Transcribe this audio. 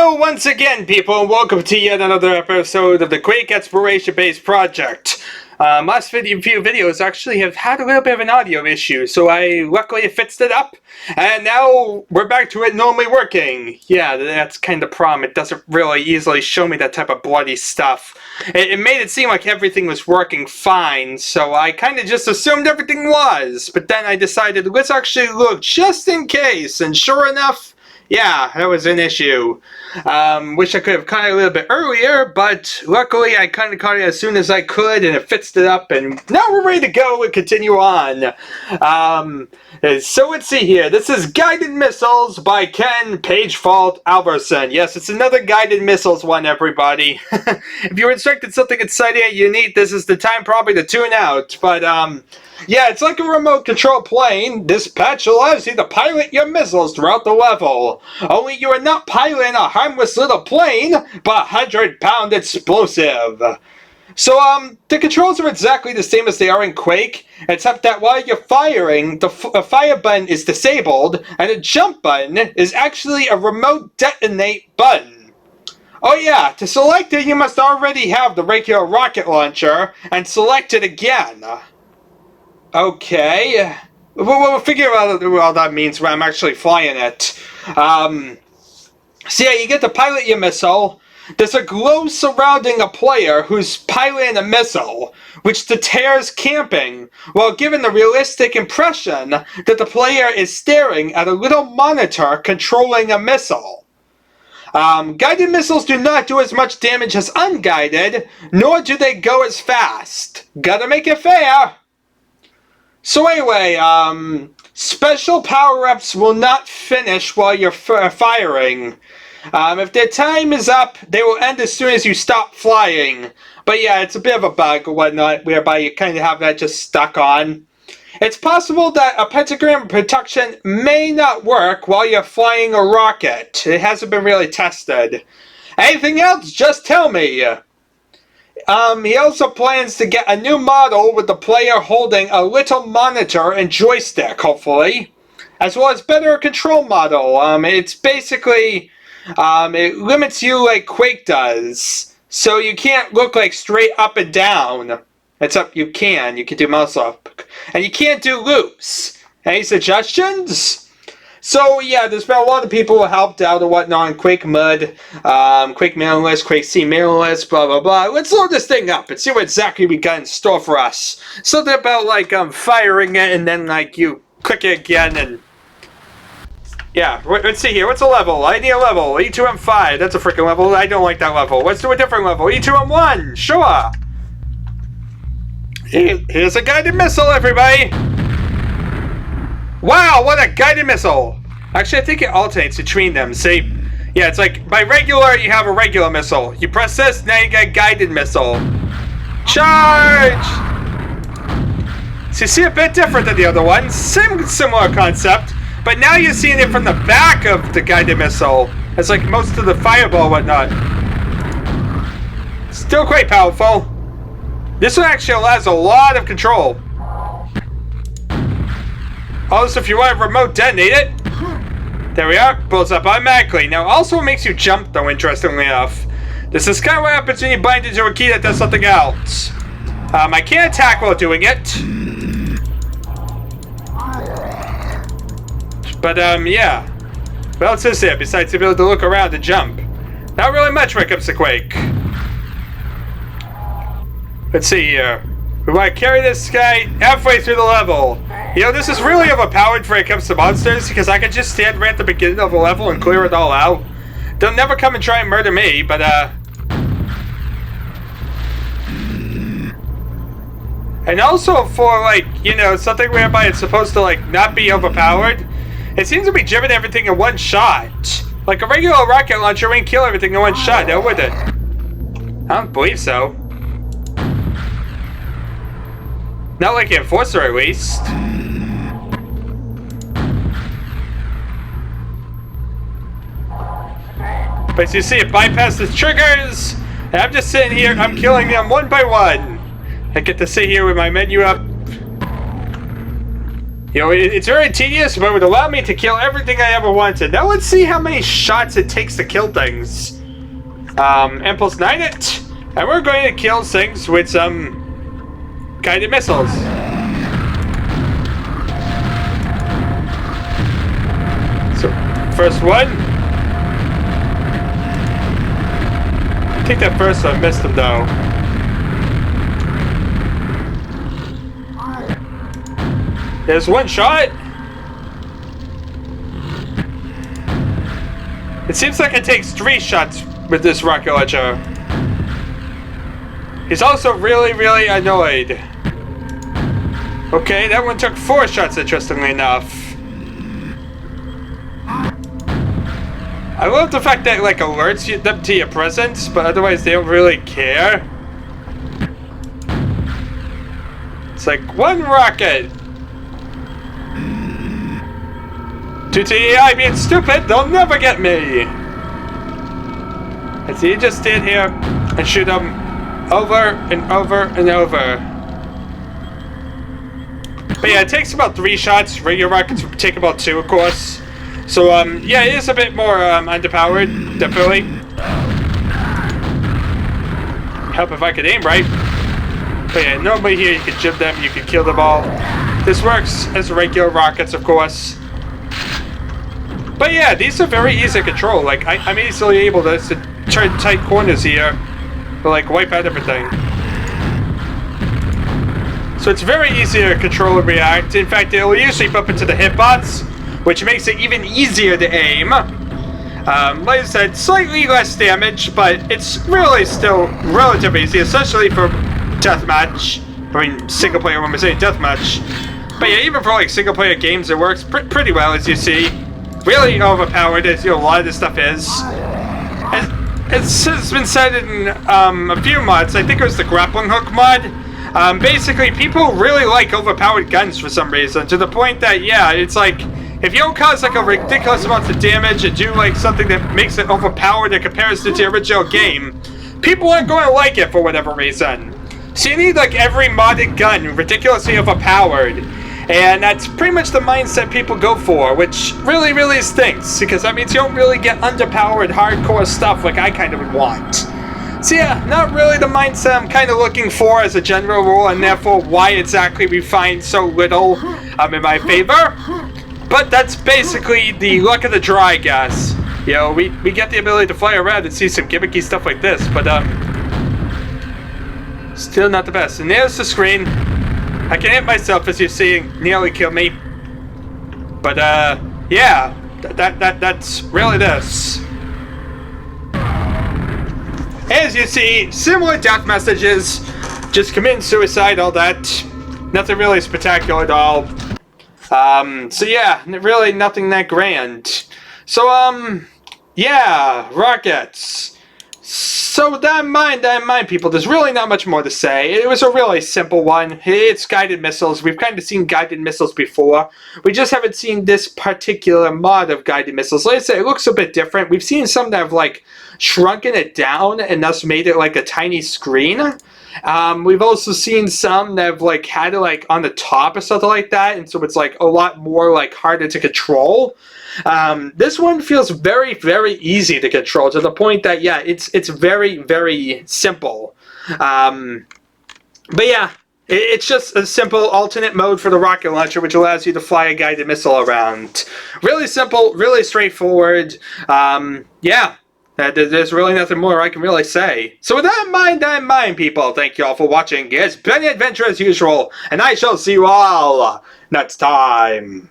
Hello once again, people, and welcome to yet another episode of the Quake Exploration-based project. Last few videos actually have had a little bit of an audio issue, so I luckily fixed it up, and now we're back to it normally working. Yeah, that's kind of the problem. It doesn't really easily show me that type of bloody stuff. It made it seem like everything was working fine, so I kind of just assumed everything was, but then I decided, let's actually look just in case, and sure enough, yeah, that was an issue. Wish I could have caught it a little bit earlier, but luckily I kind of caught it as soon as I could, and it fixed it up, and now we're ready to go and continue on. So let's see here. This is Guided Missiles by Ken Pagefault Alverson. Yes, it's another Guided Missiles one, everybody. If you're expecting something exciting and unique, this is the time probably to tune out, but yeah, it's like a remote control plane. This patch allows you to pilot your missiles throughout the level. Only you are not piloting a harmless little plane, but a 100-pound explosive. So, the controls are exactly the same as they are in Quake, except that while you're firing, the fire button is disabled, and the jump button is actually a remote detonate button. Oh yeah, to select it, you must already have the regular rocket launcher, and select it again. Okay, we'll figure out what all that means when I'm actually flying it. So yeah, you get to pilot your missile. There's a glow surrounding a player who's piloting a missile, which deters camping, while giving the realistic impression that the player is staring at a little monitor controlling a missile. Guided missiles do not do as much damage as unguided, nor do they go as fast. Gotta make it fair! So anyway, special power-ups will not finish while you're firing. If their time is up, they will end as soon as you stop flying. But yeah, it's a bit of a bug or whatnot, whereby you kind of have that just stuck on. It's possible that a pentagram protection may not work while you're flying a rocket. It hasn't been really tested. Anything else, just tell me. He also plans to get a new model with the player holding a little monitor and joystick, hopefully. As well as better control model. It's basically, it limits you like Quake does. So you can't look like straight up and down. Except you can do mouse up. And you can't do loops. Any suggestions? So yeah, there's been a lot of people who helped out and whatnot in Quake Mud, Quake mailing list, Quake C mailing list, blah blah blah. Let's load this thing up and see what exactly we got in store for us. Something about like firing it and then like you click it again and yeah. Let's see here. What's a level? I need a level. E2M5. That's a freaking level. I don't like that level. Let's do a different level. E2M1. Sure. Here's a guided missile, everybody. Wow, what a guided missile! Actually, I think it alternates between them. See? Yeah, it's like, by regular, you have a regular missile. You press this, now you get a guided missile. Charge! So you see a bit different than the other one. Similar concept, but now you're seeing it from the back of the guided missile. It's like most of the fireball and whatnot. Still quite powerful. This one actually allows a lot of control. Also, if you want to remote detonate it, there we are, pulls up automatically. Now, also it makes you jump, though, interestingly enough. This is kind of what happens when you bind into a key that does something else. I can't attack while doing it. But, yeah. What else is there besides the ability to look around and jump? Not really much when it comes to Quake. Let's see here. We want to carry this guy halfway through the level. You know, this is really overpowered when it comes to monsters, because I can just stand right at the beginning of the level and clear it all out. They'll never come and try and murder me, but, and also for, like, you know, something whereby it's supposed to, like, not be overpowered, it seems to be jamming everything in one shot. Like, a regular rocket launcher wouldn't kill everything in one shot, now would it? I don't believe so. Not like Enforcer, at least. But as you see, it bypasses triggers. And I'm just sitting here, I'm killing them one by one. I get to sit here with my menu up. You know, it's very tedious, but it would allow me to kill everything I ever wanted. Now let's see how many shots it takes to kill things. Impulse 9 it, and we're going to kill things with some guided missiles. So, first one. I think that first one missed him though. There's one shot. It seems like it takes 3 shots with this rocket launcher. He's also really, really annoyed. Okay, that one took 4 shots, interestingly enough. I love the fact that it, like, alerts them to your presence, but otherwise they don't really care. It's like, 1 rocket. Due to AI being stupid, they'll never get me! And so you just stand here and shoot them over and over and over. But yeah, it takes about 3 shots. Regular rockets take about 2, of course. So, yeah, it is a bit more underpowered, definitely. Help if I could aim right. But yeah, normally here you can jib them, you can kill them all. This works as regular rockets, of course. But yeah, these are very easy to control. Like, I'm easily able to turn tight corners here to, like, wipe out everything. So it's very easy to control and react. In fact, it'll usually bump into the hitbox, which makes it even easier to aim. Like I said, slightly less damage, but it's really still relatively easy, especially for deathmatch. I mean, single player when we say deathmatch. But yeah, even for like single player games, it works pretty well, as you see. Really overpowered, as you know, a lot of this stuff is. It's been said in a few mods. I think it was the grappling hook mod. Basically, people really like overpowered guns for some reason, to the point that, yeah, it's like, if you don't cause like a ridiculous amount of damage and do like something that makes it overpowered in comparison to the original game, people aren't going to like it for whatever reason. So you need like every modded gun ridiculously overpowered. And that's pretty much the mindset people go for, which really, really stinks, because that means you don't really get underpowered, hardcore stuff like I kind of would want. So yeah, not really the mindset I'm kind of looking for as a general rule, and therefore why exactly we find so little in my favor. But that's basically the luck of the draw, I guess. You know, we get the ability to fly around and see some gimmicky stuff like this, but still not the best. And there's the screen. I can hit myself, as you're seeing, nearly kill me. But yeah, that's really this. As you see, similar death messages, just committing suicide, all that. Nothing really spectacular at all. So yeah, really nothing that grand. So yeah, rockets. So with that in mind, people, there's really not much more to say. It was a really simple one. It's guided missiles. We've kind of seen guided missiles before. We just haven't seen this particular mod of guided missiles. Like I said, it looks a bit different. We've seen some that have, like, shrunken it down and thus made it like a tiny screen. We've also seen some that have, like, had it, like, on the top or something like that, and so it's, like, a lot more, like, harder to control. This one feels very, very easy to control, to the point that, yeah, it's very, very simple. But yeah, it's just a simple alternate mode for the rocket launcher, which allows you to fly a guided missile around. Really simple, really straightforward. Yeah. There's really nothing more I can really say. So with that in mind, people, thank you all for watching. It's been an adventure as usual, and I shall see you all next time.